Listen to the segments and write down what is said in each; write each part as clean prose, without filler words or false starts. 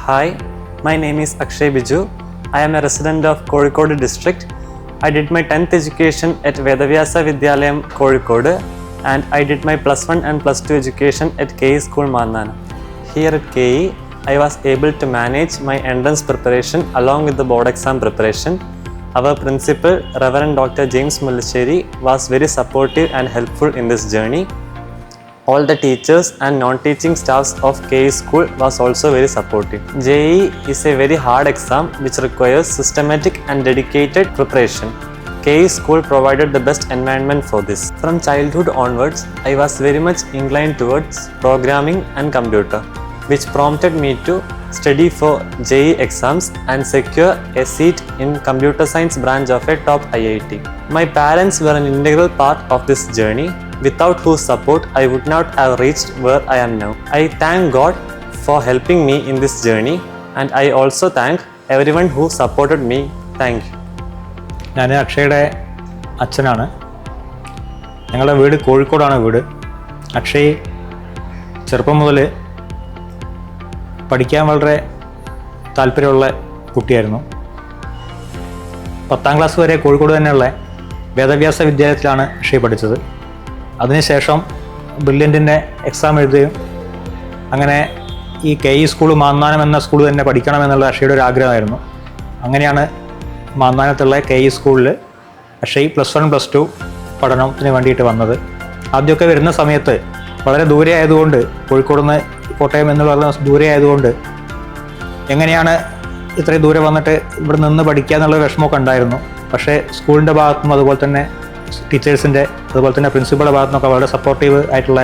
Hi, my name is Akshay Biju. I am a resident of Kozhikode district. I did my 10th education at Vedavyasa Vidyalayam, Kozhikode, and I did my plus 1 and plus 2 education at KE School, Mandana. Here at KE, I was able to manage my entrance preparation along with the board exam preparation. Our principal, Reverend Dr. James Mullacheri, was very supportive and helpful in this journey. All the teachers and non-teaching staffs of KE School was also very supportive. JEE is a very hard exam which requires systematic and dedicated preparation. KE School provided the best environment for this. From childhood onwards, I was very much inclined towards programming and computer, which prompted me to study for JEE exams and secure a seat in computer science branch of a top IIT. My parents were an integral part of this journey, without whose support I would not have reached where I am now. I thank God for helping me in this journey, and I also thank everyone who supported me. Thank you. ഞാൻ അക്ഷയുടെ അച്ഛനാണ്. ഞങ്ങളുടെ വീട് കോഴിക്കോടാണ് വീട്. അക്ഷയ് ചെറുപ്പം മുതൽ പഠിക്കാൻ വളരെ താല്പര്യമുള്ള കുട്ടിയായിരുന്നു. 10ാം ക്ലാസ് വരെ കോഴിക്കോട് തന്നെയുള്ള വേദവ്യാസ വിദ്യാലയത്തിലാണ് അക്ഷയ് പഠിച്ചത്. അതിനുശേഷം ബ്രില്യൻറ്റിൻ്റെ എക്സാം എഴുതുകയും അങ്ങനെ ഈ KE സ്കൂൾ മാന്നാനം എന്ന സ്കൂൾ തന്നെ പഠിക്കണമെന്നുള്ള അക്ഷയുടെ ഒരു ആഗ്രഹമായിരുന്നു. അങ്ങനെയാണ് മാന്നാനത്തുള്ള KE സ്കൂളിൽ അക്ഷയ് പ്ലസ് 1 പ്ലസ് 2 പഠനത്തിന് വേണ്ടിയിട്ട് വന്നത്. ആദ്യമൊക്കെ വരുന്ന സമയത്ത് വളരെ ദൂരെ ആയതുകൊണ്ട്, കോഴിക്കോട് നിന്ന് കോട്ടയം എന്നുള്ള ദൂരെ ആയതുകൊണ്ട് എങ്ങനെയാണ് ഇത്രയും ദൂരെ വന്നിട്ട് ഇവിടെ നിന്ന് പഠിക്കുക എന്നുള്ള വിഷമമൊക്കെ ഉണ്ടായിരുന്നു. പക്ഷേ സ്കൂളിൻ്റെ ഭാഗത്തുനിന്നും അതുപോലെ തന്നെ ടീച്ചേഴ്സിൻ്റെ അതുപോലെ തന്നെ പ്രിൻസിപ്പളുടെ ഭാഗത്തുനിന്നൊക്കെ വളരെ സപ്പോർട്ടീവ് ആയിട്ടുള്ള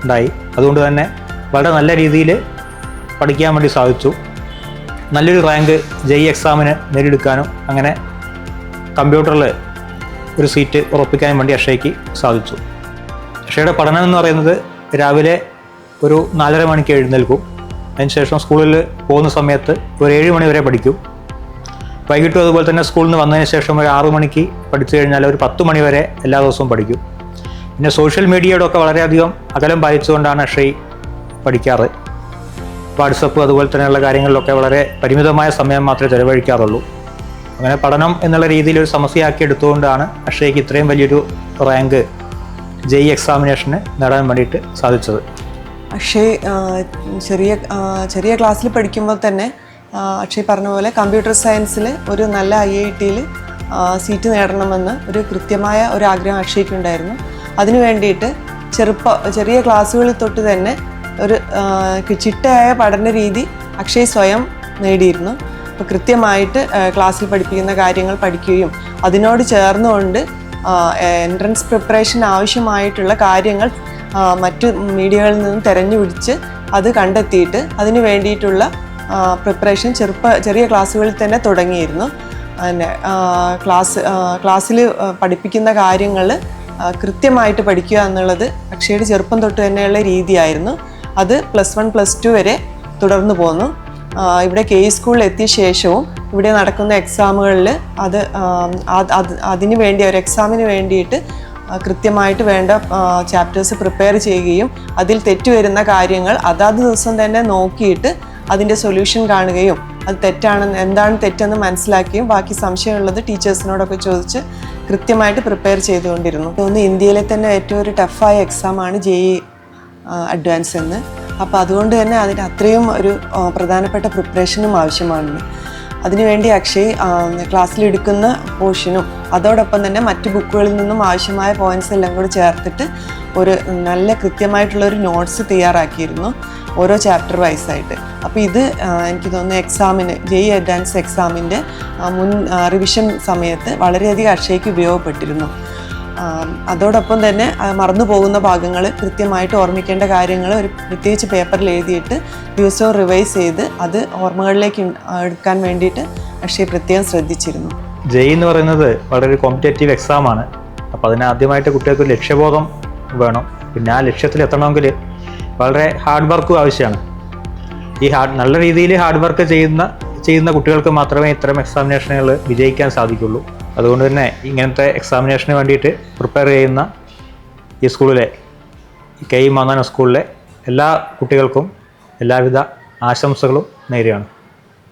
ഉണ്ടായി. അതുകൊണ്ട് തന്നെ വളരെ നല്ല രീതിയിൽ പഠിക്കാൻ വേണ്ടി സാധിച്ചു. നല്ലൊരു റാങ്ക് JEE എക്സാമിന് നേടിയെടുക്കാനും അങ്ങനെ കമ്പ്യൂട്ടറിൽ ഒരു സീറ്റ് ഉറപ്പിക്കാനും വേണ്ടി അക്ഷയ്ക്ക് സാധിച്ചു. അക്ഷയുടെ പഠനം എന്ന് പറയുന്നത് രാവിലെ ഒരു 4:30 മണിക്ക് എഴുന്നേൽക്കും. അതിനുശേഷം സ്കൂളിൽ പോകുന്ന സമയത്ത് ഒരു 7 മണി വരെ പഠിക്കും. വൈകിട്ടും അതുപോലെ തന്നെ സ്കൂളിൽ നിന്ന് വന്നതിന് ശേഷം ഒരു 6 മണിക്ക് പഠിച്ചു കഴിഞ്ഞാൽ ഒരു 10 മണി വരെ എല്ലാ ദിവസവും പഠിക്കും. പിന്നെ സോഷ്യൽ മീഡിയയുടെ ഒക്കെ വളരെയധികം അകലം പാലിച്ചുകൊണ്ടാണ് അക്ഷയ് പഠിക്കാറ്. വാട്സപ്പ് അതുപോലെ തന്നെയുള്ള കാര്യങ്ങളിലൊക്കെ വളരെ പരിമിതമായ സമയം മാത്രമേ ചിലവഴിക്കാറുള്ളൂ. അങ്ങനെ പഠനം എന്നുള്ള രീതിയിൽ ഒരു സമസ്യയാക്കി എടുത്തുകൊണ്ടാണ് അക്ഷയ്ക്ക് ഇത്രയും വലിയൊരു റാങ്ക് JEE എക്സാമിനേഷന് നേടാൻ വേണ്ടിയിട്ട് സാധിച്ചത്. അക്ഷയ് ചെറിയ ക്ലാസ്സിൽ പഠിക്കുമ്പോൾ തന്നെ അക്ഷയ് പറഞ്ഞ പോലെ കമ്പ്യൂട്ടർ സയൻസിൽ ഒരു നല്ല IIT-യിൽ സീറ്റ് നേടണമെന്ന് ഒരു കൃത്യമായ ഒരു ആഗ്രഹം അക്ഷയ്ക്കുണ്ടായിരുന്നു. അതിനു വേണ്ടിയിട്ട് ചെറിയ ക്ലാസ്സുകളിൽ തൊട്ട് തന്നെ ഒരു ചിട്ടയായ പഠന രീതി അക്ഷയ് സ്വയം നേടിയിരുന്നു. അപ്പോൾ കൃത്യമായിട്ട് ക്ലാസ്സിൽ പഠിപ്പിക്കുന്ന കാര്യങ്ങൾ പഠിക്കുകയും അതിനോട് ചേർന്നുകൊണ്ട് എൻട്രൻസ് പ്രിപ്പറേഷൻ ആവശ്യമായിട്ടുള്ള കാര്യങ്ങൾ മറ്റു മീഡിയകളിൽ നിന്ന് തിരഞ്ഞുപിടിച്ച് അത് കണ്ടെത്തിയിട്ട് അതിന് വേണ്ടിയിട്ടുള്ള പ്രിപ്പറേഷൻ ചെറിയ ക്ലാസ്സുകളിൽ തന്നെ തുടങ്ങിയിരുന്നു. പിന്നെ ക്ലാസ്സിൽ പഠിപ്പിക്കുന്ന കാര്യങ്ങൾ കൃത്യമായിട്ട് പഠിക്കുക എന്നുള്ളത് അക്ഷയുടെ ചെറുപ്പം തൊട്ട് തന്നെയുള്ള രീതിയായിരുന്നു. അത് പ്ലസ് 1 പ്ലസ് 2 വരെ തുടർന്നു പോന്നു. ഇവിടെ KE സ്കൂളിൽ എത്തിയ ശേഷവും ഇവിടെ നടക്കുന്ന എക്സാമുകളിൽ അതിന് വേണ്ടി ഒരു എക്സാമിന് വേണ്ടിയിട്ട് കൃത്യമായിട്ട് വേണ്ട ചാപ്റ്റേഴ്സ് പ്രിപ്പയർ ചെയ്യുകയും അതിൽ തെറ്റുവരുന്ന കാര്യങ്ങൾ അതാത് ദിവസം തന്നെ നോക്കിയിട്ട് അതിൻ്റെ സൊല്യൂഷൻ കാണുകയും അത് എന്താണ് തെറ്റെന്ന് മനസ്സിലാക്കുകയും ബാക്കി സംശയമുള്ളത് ടീച്ചേഴ്സിനോടൊക്കെ ചോദിച്ച് കൃത്യമായിട്ട് പ്രിപ്പയർ ചെയ്തുകൊണ്ടിരുന്നു. തോന്നുന്നു ഇന്ത്യയിലെ തന്നെ ഏറ്റവും ഒരു ടഫായ എക്സാമാണ് JEE അഡ്വാൻസ് എന്ന്. അപ്പോൾ അതുകൊണ്ട് തന്നെ അതിന് അത്രയും ഒരു പ്രധാനപ്പെട്ട പ്രിപ്പറേഷനും ആവശ്യമാണ്. അതിനുവേണ്ടി അക്ഷയ് ക്ലാസ്സിലെടുക്കുന്ന പോർഷനും അതോടൊപ്പം തന്നെ മറ്റ് ബുക്കുകളിൽ നിന്നും ആവശ്യമായ പോയിൻറ്റ്സ് എല്ലാം കൂടി ചേർത്തിട്ട് ഒരു നല്ല കൃത്യമായിട്ടുള്ളൊരു നോട്ട്സ് തയ്യാറാക്കിയിരുന്നു ഓരോ ചാപ്റ്റർ വൈസായിട്ട്. അപ്പോൾ ഇത് എനിക്ക് തോന്നുന്നു എക്സാമിന് JEE അഡ്വാൻസ് എക്സാമിൻ്റെ റിവിഷൻ സമയത്ത് വളരെയധികം അക്ഷയ്ക്ക് ഉപയോഗപ്പെട്ടിരുന്നു. അതോടൊപ്പം തന്നെ മറന്നു പോകുന്ന ഭാഗങ്ങൾ കൃത്യമായിട്ട് ഓർമ്മിക്കേണ്ട കാര്യങ്ങൾ ഒരു പ്രത്യേകിച്ച് പേപ്പറിൽ എഴുതിയിട്ട് ദിവസവും റിവൈസ് ചെയ്ത് അത് ഓർമ്മകളിലേക്ക് എടുക്കാൻ വേണ്ടിയിട്ട് അക്ഷയ് പ്രത്യേകം ശ്രദ്ധിച്ചിരുന്നു. JEE എന്ന് പറയുന്നത് വളരെ കോമ്പറ്റേറ്റീവ് എക്സാമാണ്. അപ്പോൾ അതിനാദ്യമായിട്ട് കുട്ടികൾക്ക് ഒരു ലക്ഷ്യബോധം വേണം. പിന്നെ ആ ലക്ഷ്യത്തിൽ എത്തണമെങ്കിൽ വളരെ ഹാർഡ് വർക്കും ആവശ്യമാണ്. നല്ല രീതിയിൽ ഹാർഡ് വർക്ക് ചെയ്യുന്ന കുട്ടികൾക്ക് മാത്രമേ ഇത്തരം എക്സാമിനേഷനുകൾ വിജയിക്കാൻ സാധിക്കുള്ളൂ. അതുകൊണ്ട് തന്നെ ഇങ്ങനത്തെ എക്സാമിനേഷന് വേണ്ടിയിട്ട് പ്രിപ്പയർ ചെയ്യുന്ന ഈ സ്കൂളിലെ KE മാന്നാനം സ്കൂളിലെ എല്ലാ കുട്ടികൾക്കും എല്ലാവിധ ആശംസകളും നേരുകയാണ്.